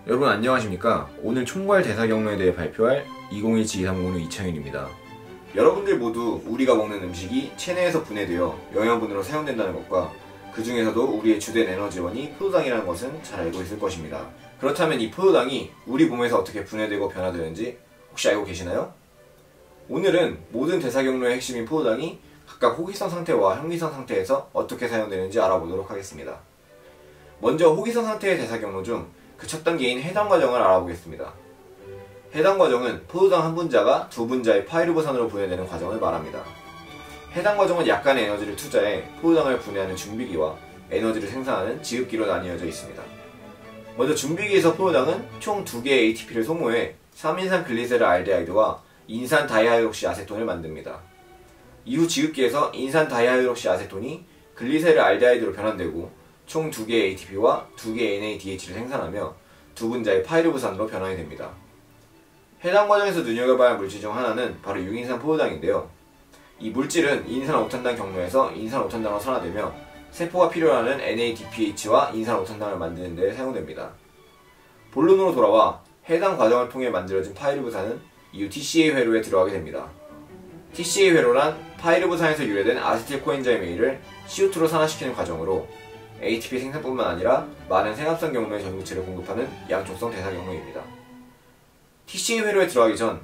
여러분 안녕하십니까? 오늘 총괄 대사 경로에 대해 발표할 2017-2306 이창윤입니다. 여러분들 모두 우리가 먹는 음식이 체내에서 분해되어 영양분으로 사용된다는 것과 그 중에서도 우리의 주된 에너지원이 포도당이라는 것은 잘 알고 있을 것입니다. 그렇다면 이 포도당이 우리 몸에서 어떻게 분해되고 변화되는지 혹시 알고 계시나요? 오늘은 모든 대사 경로의 핵심인 포도당이 각각 호기성 상태와 현기성 상태에서 어떻게 사용되는지 알아보도록 하겠습니다. 먼저 호기성 상태의 대사 경로 중 그 첫 단계인 해당 과정을 알아보겠습니다. 해당 과정은 포도당 한 분자가 두 분자의 파이루브산으로 분해되는 과정을 말합니다. 해당 과정은 약간의 에너지를 투자해 포도당을 분해하는 준비기와 에너지를 생산하는 지읍기로 나뉘어져 있습니다. 먼저 준비기에서 포도당은 총 2개의 ATP를 소모해 3인산 글리세르 알데하이드와 인산 다이하이록시 아세톤을 만듭니다. 이후 지읍기에서 인산 다이하이록시 아세톤이 글리세르 알데하이드로 변환되고 총 2개의 ATP와 2개의 NADH를 생산하며 두 분자의 파이루브산으로 변환이 됩니다. 해당 과정에서 눈여겨봐야 할 물질 중 하나는 바로 유인산 포도당인데요. 이 물질은 인산 옥탄당 경로에서 인산 옥탄당으로 산화되며 세포가 필요로 하는 NADPH와 인산 옥탄당을 만드는 데 사용됩니다. 본론으로 돌아와 해당 과정을 통해 만들어진 파이루브산은 이후 TCA 회로에 들어가게 됩니다. TCA 회로란 파이루브산에서 유래된 아세틸 코엔자임 A를 CO2로 산화시키는 과정으로 ATP 생산뿐만 아니라 많은 생합성 경로의 전구체를 공급하는 양촉성 대사 경로입니다. TCA 회로에 들어가기 전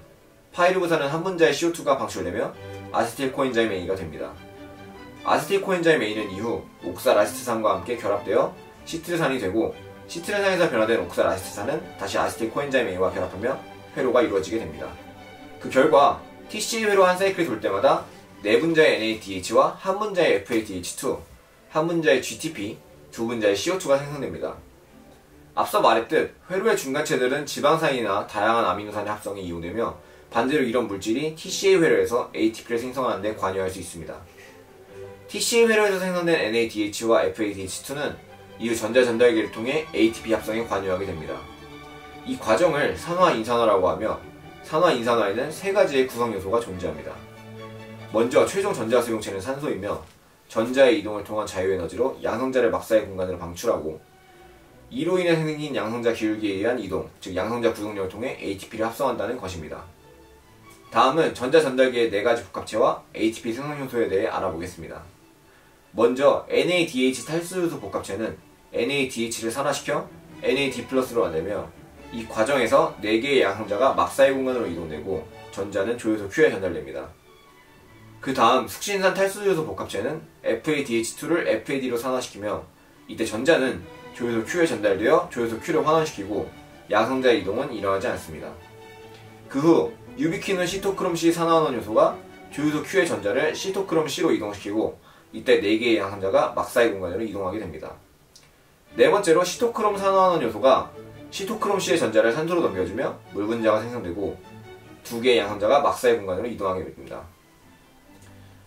파이루브산은 한 분자의 CO2가 방출되며 아세틸 코엔자임 A가 됩니다. 아세틸 코엔자임 A는 이후 옥살 아세트산과 함께 결합되어 시트르산이 되고 시트르산에서 변화된 옥살 아세트산은 다시 아세틸 코엔자임 A와 결합하며 회로가 이루어지게 됩니다. 그 결과 TCA 회로 한 사이클이 돌 때마다 4분자의 NADH와 한 분자의 FADH2, 한 분자의 GTP, 두 분자의 CO2가 생성됩니다. 앞서 말했듯 회로의 중간체들은 지방산이나 다양한 아미노산의 합성이 이용되며 반대로 이런 물질이 TCA 회로에서 ATP를 생성하는 데 관여할 수 있습니다. TCA 회로에서 생성된 NADH와 FADH2는 이후 전자 전달기를 통해 ATP 합성에 관여하게 됩니다. 이 과정을 산화인산화라고 하며 산화인산화에는 3가지의 구성 요소가 존재합니다. 먼저 최종 전자 수용체는 산소이며 전자의 이동을 통한 자유에너지로 양성자를 막사의 공간으로 방출하고 이로 인해 생긴 양성자 기울기에 의한 이동, 즉 양성자 구동력을 통해 ATP를 합성한다는 것입니다. 다음은 전자 전달기의 4가지 복합체와 ATP 생성 요소에 대해 알아보겠습니다. 먼저 NADH 탈수요소 복합체는 NADH를 산화시켜 NAD+로 만들며 이 과정에서 4개의 양성자가 막사의 공간으로 이동되고 전자는 조효소 Q에 전달됩니다. 그 다음 숙신산 탈수요소 복합체는 FADH2를 FAD로 산화시키며 이때 전자는 조효소 Q에 전달되어 조효소 Q를 환원시키고 양성자의 이동은 일어나지 않습니다. 그 후 유비퀴는 시토크롬C 산화환원 요소가 조효소 Q의 전자를 시토크롬C로 이동시키고 이때 4개의 양성자가 막사의 공간으로 이동하게 됩니다. 네 번째로 시토크롬 산화환원 요소가 시토크롬C의 전자를 산소로 넘겨주며 물 분자가 생성되고 2개의 양성자가 막사의 공간으로 이동하게 됩니다.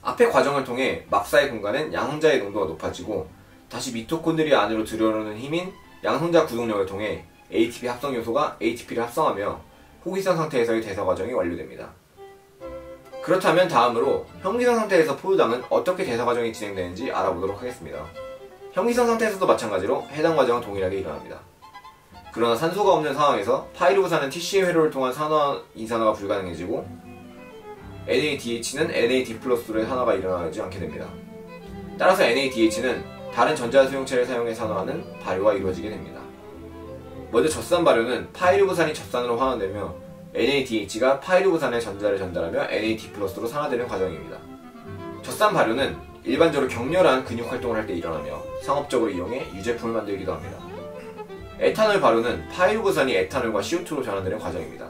앞의 과정을 통해 막사의 공간은 양성자의 농도가 높아지고 다시 미토콘드리아 안으로 들어오는 힘인 양성자 구동력을 통해 ATP 합성 요소가 ATP를 합성하며 호기성 상태에서의 대사 과정이 완료됩니다. 그렇다면 다음으로 현기성 상태에서 포도당은 어떻게 대사 과정이 진행되는지 알아보도록 하겠습니다. 현기성 상태에서도 마찬가지로 해당 과정은 동일하게 일어납니다. 그러나 산소가 없는 상황에서 파이루브산은 TCA 회로를 통한 산화인산화가 불가능해지고 NADH는 NAD+로 산화가 일어나지 않게 됩니다. 따라서 NADH는 다른 전자 수용체를 사용해 산화하는 발효가 이루어지게 됩니다. 먼저 젖산 발효는 파이루브산이 젖산으로 환원되며 NADH가 파이루브산에 전자를 전달하며 NAD+로 산화되는 과정입니다. 젖산 발효는 일반적으로 격렬한 근육 활동을 할 때 일어나며 상업적으로 이용해 유제품을 만들기도 합니다. 에탄올 발효는 파이루브산이 에탄올과 CO2로 전환되는 과정입니다.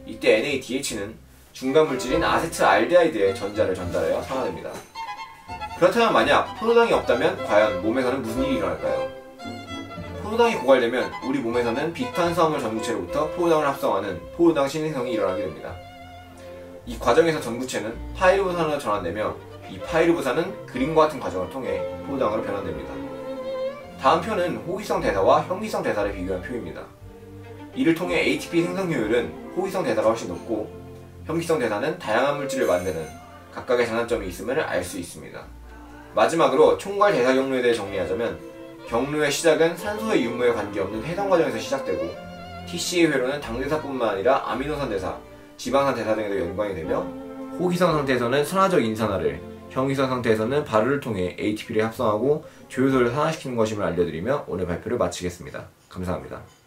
이때 NADH는 중간 물질인 아세트알데하이드에 전자를 전달하여 산화됩니다. 그렇다면 만약 포도당이 없다면 과연 몸에서는 무슨 일이 일어날까요? 포도당이 고갈되면 우리 몸에서는 비탄수화물 전구체로부터 포도당을 합성하는 포도당 신생성이 일어나게 됩니다. 이 과정에서 전구체는 파이루브산으로 전환되며 이 파이루브산은 그림과 같은 과정을 통해 포도당으로 변환됩니다. 다음 표는 호기성 대사와 현기성 대사를 비교한 표입니다. 이를 통해 ATP 생성 효율은 호기성 대사가 훨씬 높고 현기성 대사는 다양한 물질을 만드는 각각의 장단점이 있음을 알 수 있습니다. 마지막으로 총괄 대사 경로에 대해 정리하자면 경로의 시작은 산소의 유무에 관계없는 해성 과정에서 시작되고 TC의 회로는 당대사뿐만 아니라 아미노산 대사, 지방산 대사 등에도 연관이 되며 호기성 상태에서는 산화적 인산화를, 현기성 상태에서는 발효를 통해 ATP를 합성하고 조효소를 산화시키는 것임을 알려드리며 오늘 발표를 마치겠습니다. 감사합니다.